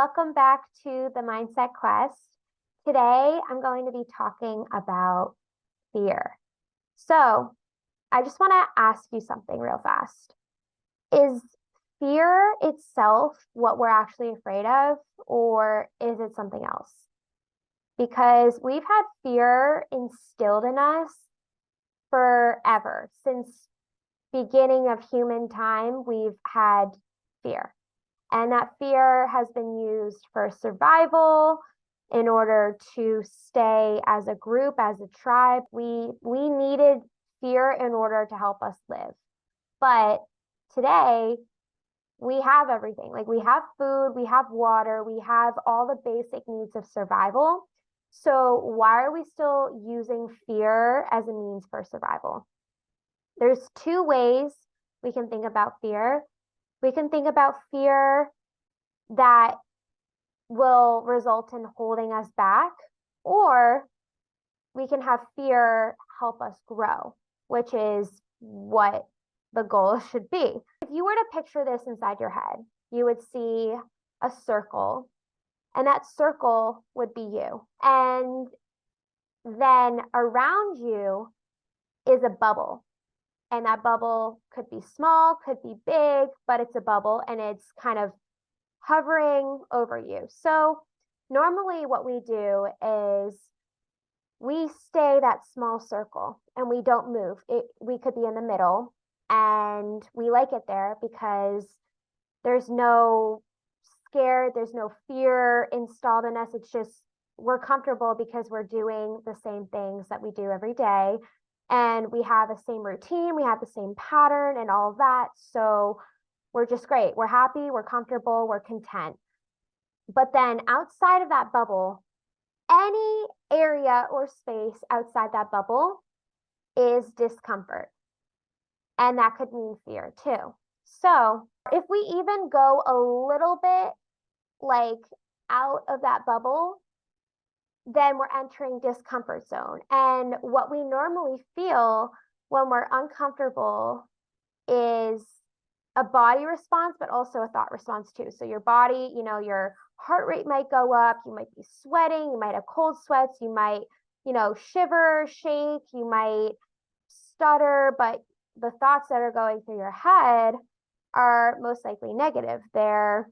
welcome back to the Mindset Quest. Today, I'm going to be talking about fear. So, I just want to ask you something real fast. Is fear itself what we're actually afraid of, or is it something else? Because we've had fear instilled in us forever. Since beginning of human time, we've had fear. And that fear has been used for survival, in order to stay as a group, as a tribe. We needed fear in order to help us live. But today, we have everything. Like, we have food, we have water, we have all the basic needs of survival. So why are we still using fear as a means for survival? There's two ways we can think about fear. We can think about fear that will result in holding us back, or we can have fear help us grow, which is what the goal should be. If you were to picture this inside your head, you would see a circle, and that circle would be you. And then around you is a bubble. And that bubble could be small, could be big, but it's a bubble and it's kind of hovering over you. So normally what we do is we stay that small circle and we don't move. We could be in the middle, and we like it there because there's no scared, there's no fear installed in us. It's just we're comfortable because we're doing the same things that we do every day. And we have the same routine, we have the same pattern and all of that. So we're just great. We're happy, we're comfortable, we're content. But then outside of that bubble, any area or space outside that bubble is discomfort. And that could mean fear too. So if we even go a little bit like out of that bubble, then we're entering discomfort zone. And what we normally feel when we're uncomfortable is a body response, but also a thought response too. So your body, your heart rate might go up, you might be sweating, you might have cold sweats, you might, shiver, shake, you might stutter, but the thoughts that are going through your head are most likely negative. They're,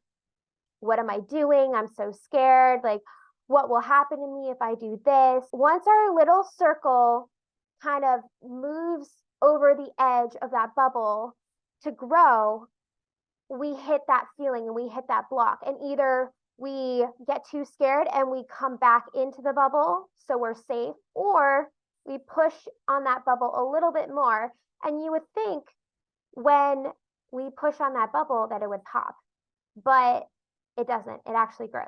what am I doing? I'm so scared. Like, what will happen to me if I do this? Once our little circle kind of moves over the edge of that bubble to grow, we hit that feeling and we hit that block. And either we get too scared and we come back into the bubble so we're safe, or we push on that bubble a little bit more. And you would think when we push on that bubble that it would pop, but it doesn't. It actually grows.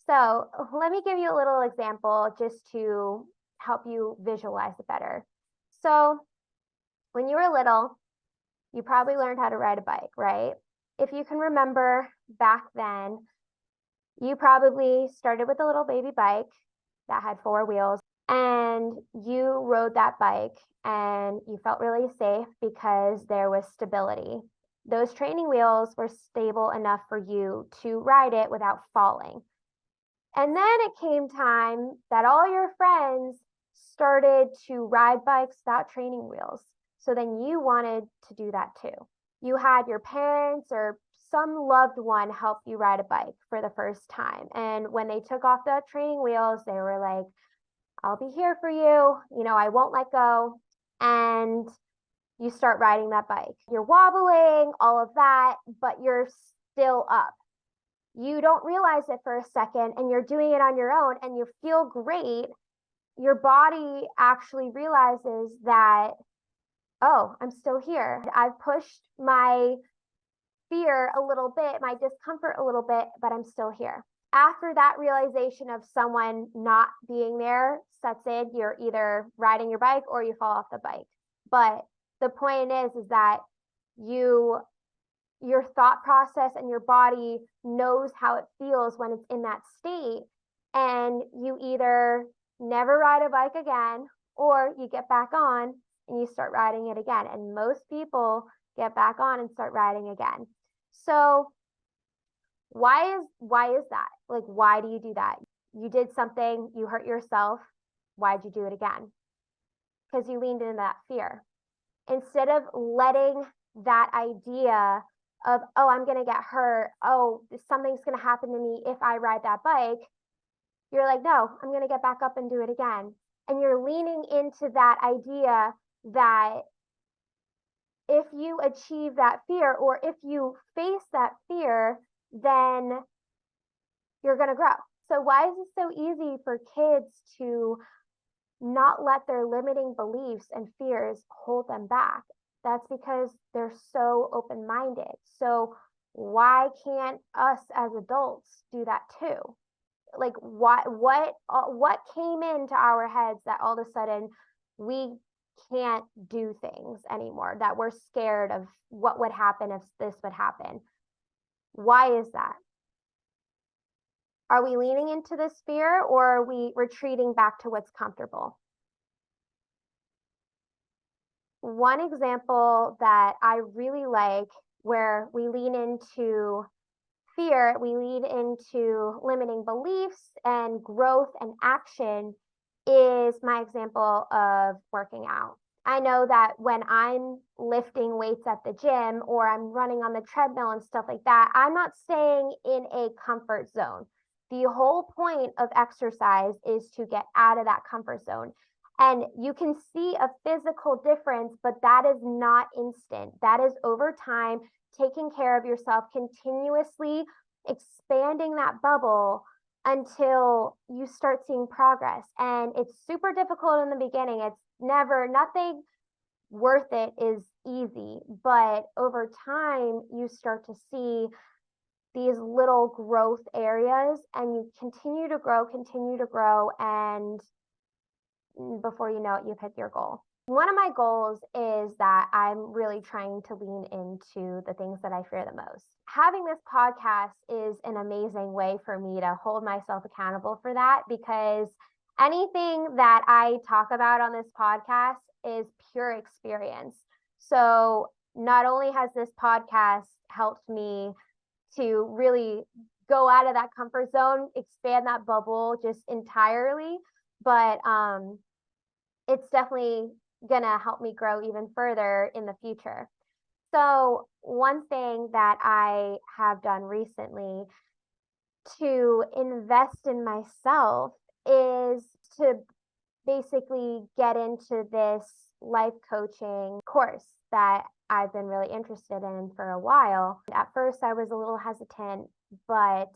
So let me give you a little example just to help you visualize it better. So when you were little, you probably learned how to ride a bike, right? If you can remember back then, you probably started with a little baby bike that had 4 wheels, and you rode that bike and you felt really safe because there was stability. Those training wheels were stable enough for you to ride it without falling. And then it came time that all your friends started to ride bikes without training wheels. So then you wanted to do that too. You had your parents or some loved one help you ride a bike for the first time. And when they took off the training wheels, they were like, I'll be here for you. I won't let go. And you start riding that bike. You're wobbling, all of that, but you're still up. You don't realize it for a second and you're doing it on your own and you feel great. Your body actually realizes that, oh, I'm still here. I've pushed my fear a little bit, my discomfort a little bit, but I'm still here. After that realization of someone not being there sets in, you're either riding your bike or you fall off the bike. But the point is that your thought process and your body knows how it feels when it's in that state, and you either never ride a bike again or you get back on and you start riding it again. And most people get back on and start riding again. So Why is that? Like, why do you do that? You did something, you hurt yourself. Why'd you do it again? Because you leaned into that fear. Instead of letting that idea of, oh, I'm going to get hurt. Oh, something's going to happen to me if I ride that bike. You're like, no, I'm going to get back up and do it again. And you're leaning into that idea that if you achieve that fear or if you face that fear, then you're going to grow. So why is it so easy for kids to not let their limiting beliefs and fears hold them back? That's because they're so open-minded. So why can't us as adults do that too? Like what came into our heads that all of a sudden we can't do things anymore, that we're scared of what would happen if this would happen? Why is that? Are we leaning into this fear or are we retreating back to what's comfortable? One example that I really like where we lean into fear, we lean into limiting beliefs and growth and action is my example of working out. I know that when I'm lifting weights at the gym or I'm running on the treadmill and stuff like that, I'm not staying in a comfort zone. The whole point of exercise is to get out of that comfort zone. And you can see a physical difference, but that is not instant. That is over time, taking care of yourself, continuously expanding that bubble until you start seeing progress. And it's super difficult in the beginning. It's nothing worth it is easy, but over time you start to see these little growth areas and you continue to grow, and before you know it, you've hit your goal. One of my goals is that I'm really trying to lean into the things that I fear the most. Having this podcast is an amazing way for me to hold myself accountable for that, because anything that I talk about on this podcast is pure experience. So not only has this podcast helped me to really go out of that comfort zone, expand that bubble just entirely, but it's definitely gonna help me grow even further in the future. So one thing that I have done recently to invest in myself is to basically get into this life coaching course that I've been really interested in for a while. At first, I was a little hesitant, but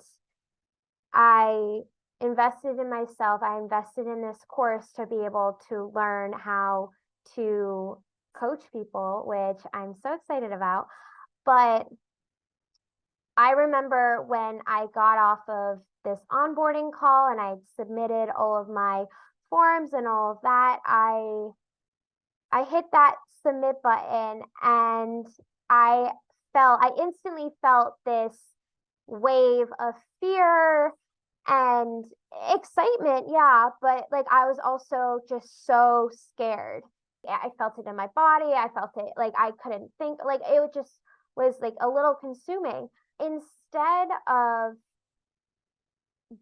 I invested in myself. I invested in this course to be able to learn how to coach people, which I'm so excited about. But I remember when I got off of this onboarding call and I submitted all of my forms and all of that, I hit that submit button and I instantly felt this wave of fear and excitement, yeah, but like I was also just so scared. Yeah, I felt it in my body. I felt it like I couldn't think, like it just was like a little consuming. Instead of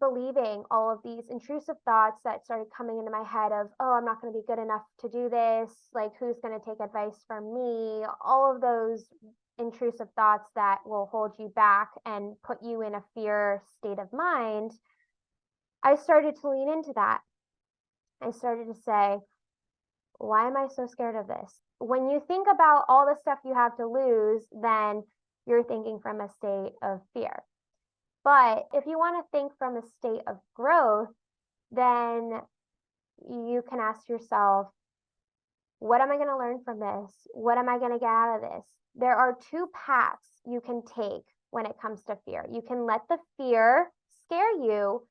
believing all of these intrusive thoughts that started coming into my head of, oh, I'm not going to be good enough to do this, like who's going to take advice from me, all of those intrusive thoughts that will hold you back and put you in a fear state of mind, I started to lean into that. I started to say, why am I so scared of this? When you think about all the stuff you have to lose, then you're thinking from a state of fear. But if you want to think from a state of growth, then you can ask yourself, what am I going to learn from this? What am I going to get out of this? There are two paths you can take when it comes to fear. You can let the fear scare you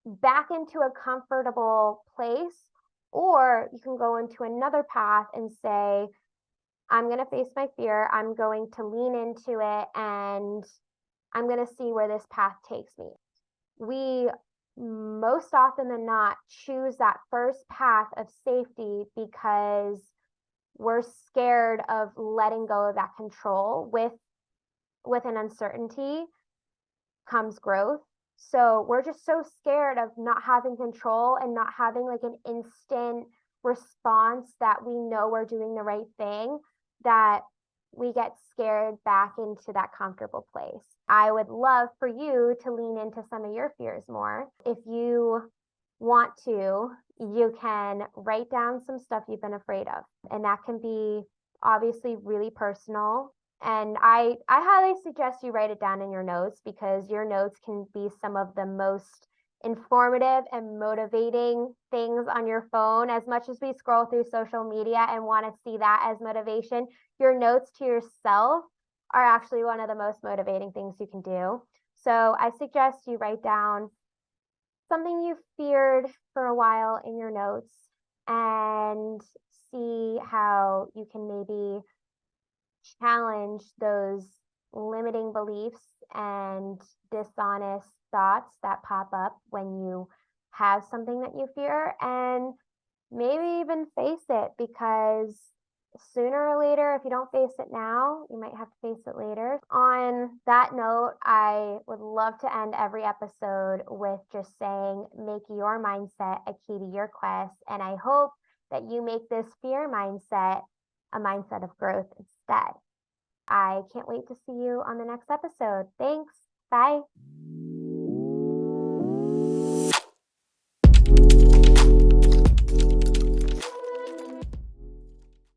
back into a comfortable place, or you can go into another path and say, I'm going to face my fear. I'm going to lean into it and I'm going to see where this path takes me. We most often than not choose that first path of safety because we're scared of letting go of that control with an uncertainty comes growth. So we're just so scared of not having control and not having like an instant response that we know we're doing the right thing, that we get scared back into that comfortable place. I would love for you to lean into some of your fears more. If you want to, you can write down some stuff you've been afraid of, and that can be obviously really personal. And I highly suggest you write it down in your notes, because your notes can be some of the most informative and motivating things on your phone. As much as we scroll through social media and want to see that as motivation, your notes to yourself are actually one of the most motivating things you can do. So I suggest you write down something you feared for a while in your notes and see how you can maybe challenge those limiting beliefs and dishonest thoughts that pop up when you have something that you fear, and maybe even face it, because sooner or later, if you don't face it now, you might have to face it later. On that note, I would love to end every episode with just saying, make your mindset a key to your quest. And I hope that you make this fear mindset a mindset of growth instead. I can't wait to see you on the next episode. Thanks. Bye.